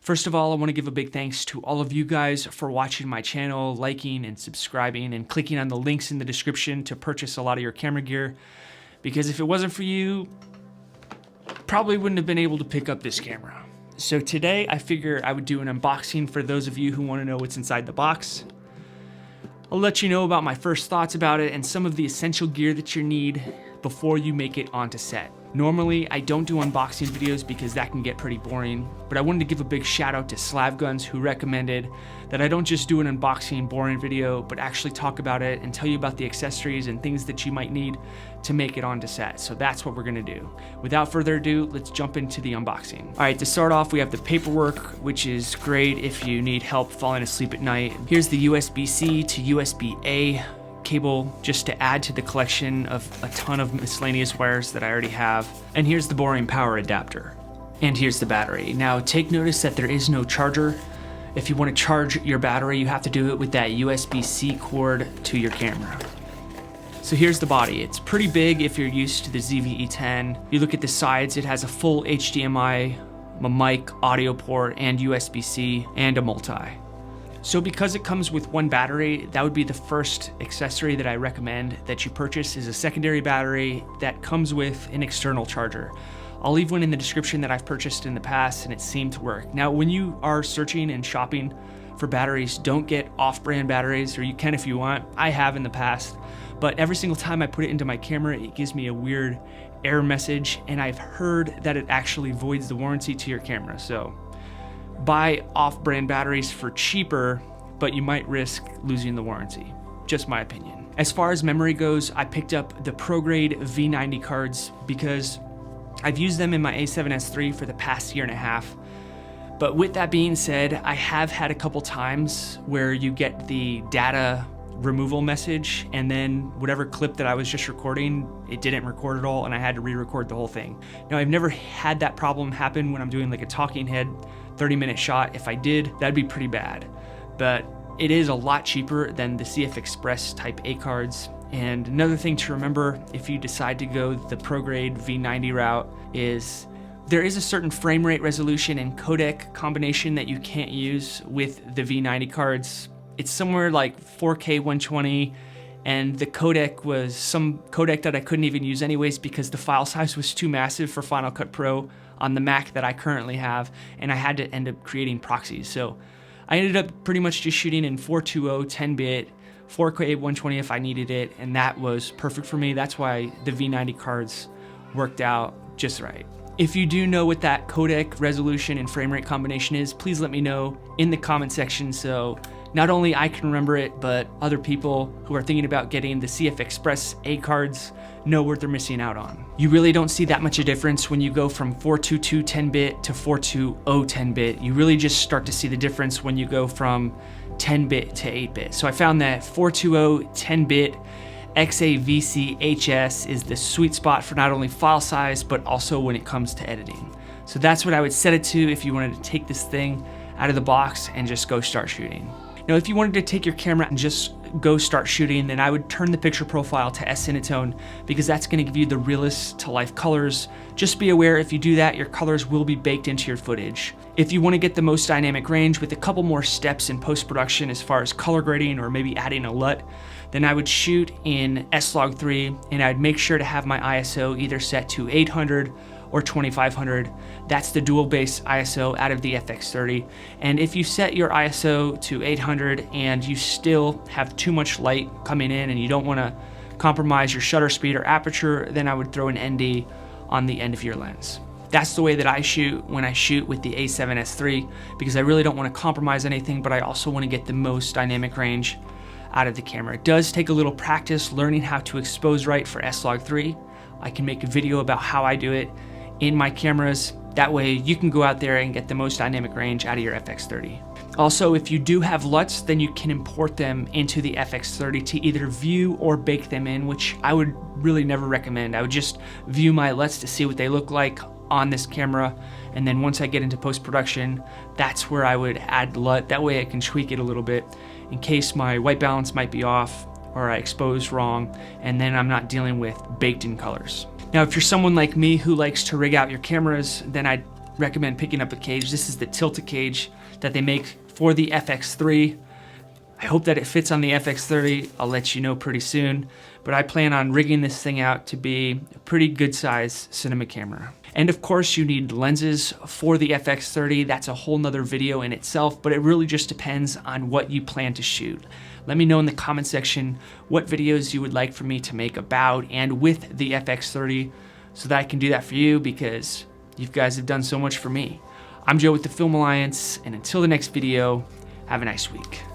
First of all, I want to give a big thanks to all of you guys for watching my channel, liking and subscribing and clicking on the links in the description to purchase a lot of your camera gear. Because if it wasn't for you, probably wouldn't have been able to pick up this camera. So today I figure I would do an unboxing for those of you who want to know what's inside the box. I'll let you know about my first thoughts about it and some of the essential gear that you need before you make it onto set. Normally, I don't do unboxing videos because that can get pretty boring, but I wanted to give a big shout out to Slav Guns who recommended that I don't just do an unboxing boring video, but actually talk about it and tell you about the accessories and things that you might need to make it onto set. So that's what we're gonna do. Without further ado, let's jump into the unboxing. All right, to start off, we have the paperwork, which is great if you need help falling asleep at night. Here's the USB-C to USB-A cable just to add to the collection of a ton of miscellaneous wires that I already have. And here's the boring power adapter. And here's the battery. Now take notice that there is no charger. If you want to charge your battery, you have to do it with that USB-C cord to your camera. So here's the body. It's pretty big if you're used to the ZV-10. You look at the sides, it has a full HDMI, a mic, audio port, and USB-C, and a multi. So because it comes with one battery, that would be the first accessory that I recommend that you purchase is a secondary battery that comes with an external charger. I'll leave one in the description that I've purchased in the past and it seemed to work. Now, when you are searching and shopping for batteries, don't get off-brand batteries, or you can if you want. I have in the past, but every single time I put it into my camera, it gives me a weird error message, and I've heard that it actually voids the warranty to your camera. So buy off-brand batteries for cheaper, but you might risk losing the warranty. Just my opinion. As far as memory goes, I picked up the ProGrade V90 cards because I've used them in my A7S III for the past year and a half. But with that being said, I have had a couple times where you get the data removal message and then whatever clip that I was just recording, it didn't record at all and I had to re-record the whole thing. Now, I've never had that problem happen when I'm doing like a talking head 30-minute shot. If I did, that'd be pretty bad. But it is a lot cheaper than the CF Express Type A cards. And another thing to remember if you decide to go the ProGrade V90 route is there is a certain frame rate resolution and codec combination that you can't use with the V90 cards. It's somewhere like 4K 120, and the codec was some codec that I couldn't even use anyways because the file size was too massive for Final Cut Pro on the Mac that I currently have, and I had to end up creating proxies. So I ended up pretty much just shooting in 420 10-bit, 4K 120 if I needed it, and that was perfect for me. That's why the V90 cards worked out just right. If you do know what that codec resolution and frame rate combination is, please let me know in the comment section so not only I can remember it, but other people who are thinking about getting the CF Express A cards know what they're missing out on. You really don't see that much of a difference when you go from 422 10-bit to 420 10-bit. You really just start to see the difference when you go from 10-bit to 8-bit. So I found that 420 10-bit XAVC-HS is the sweet spot for not only file size, but also when it comes to editing. So that's what I would set it to if you wanted to take this thing out of the box and just go start shooting. Now, if you wanted to take your camera and just go start shooting, then I would turn the picture profile to S-Cinetone because that's gonna give you the realist to life colors. Just be aware if you do that, your colors will be baked into your footage. If you wanna get the most dynamic range with a couple more steps in post-production as far as color grading or maybe adding a LUT, then I would shoot in S-Log3 and I'd make sure to have my ISO either set to 800 or 2500. That's the dual base ISO out of the FX30. And if you set your ISO to 800 and you still have too much light coming in and you don't wanna compromise your shutter speed or aperture, then I would throw an ND on the end of your lens. That's the way that I shoot when I shoot with the A7S III because I really don't wanna compromise anything, but I also wanna get the most dynamic range out of the camera. It does take a little practice learning how to expose right for S-Log3. I can make a video about how I do it in my cameras. That way you can go out there and get the most dynamic range out of your FX30. Also, if you do have LUTs, then you can import them into the FX30 to either view or bake them in, which I would really never recommend. I would just view my LUTs to see what they look like on this camera, and then once I get into post-production, that's where I would add LUT. That way I can tweak it a little bit in case my white balance might be off or I exposed wrong, and then I'm not dealing with baked in colors. Now, if you're someone like me who likes to rig out your cameras, then I'd recommend picking up a cage. This is the tilted cage that they make for the FX3. I hope that it fits on the FX30. I'll let you know pretty soon, but I plan on rigging this thing out to be a pretty good size cinema camera. And of course you need lenses for the FX30. That's a whole nother video in itself, but it really just depends on what you plan to shoot. Let me know in the comment section what videos you would like for me to make about and with the FX30 so that I can do that for you, because you guys have done so much for me. I'm Joe with the Film Alliance, and until the next video, have a nice week.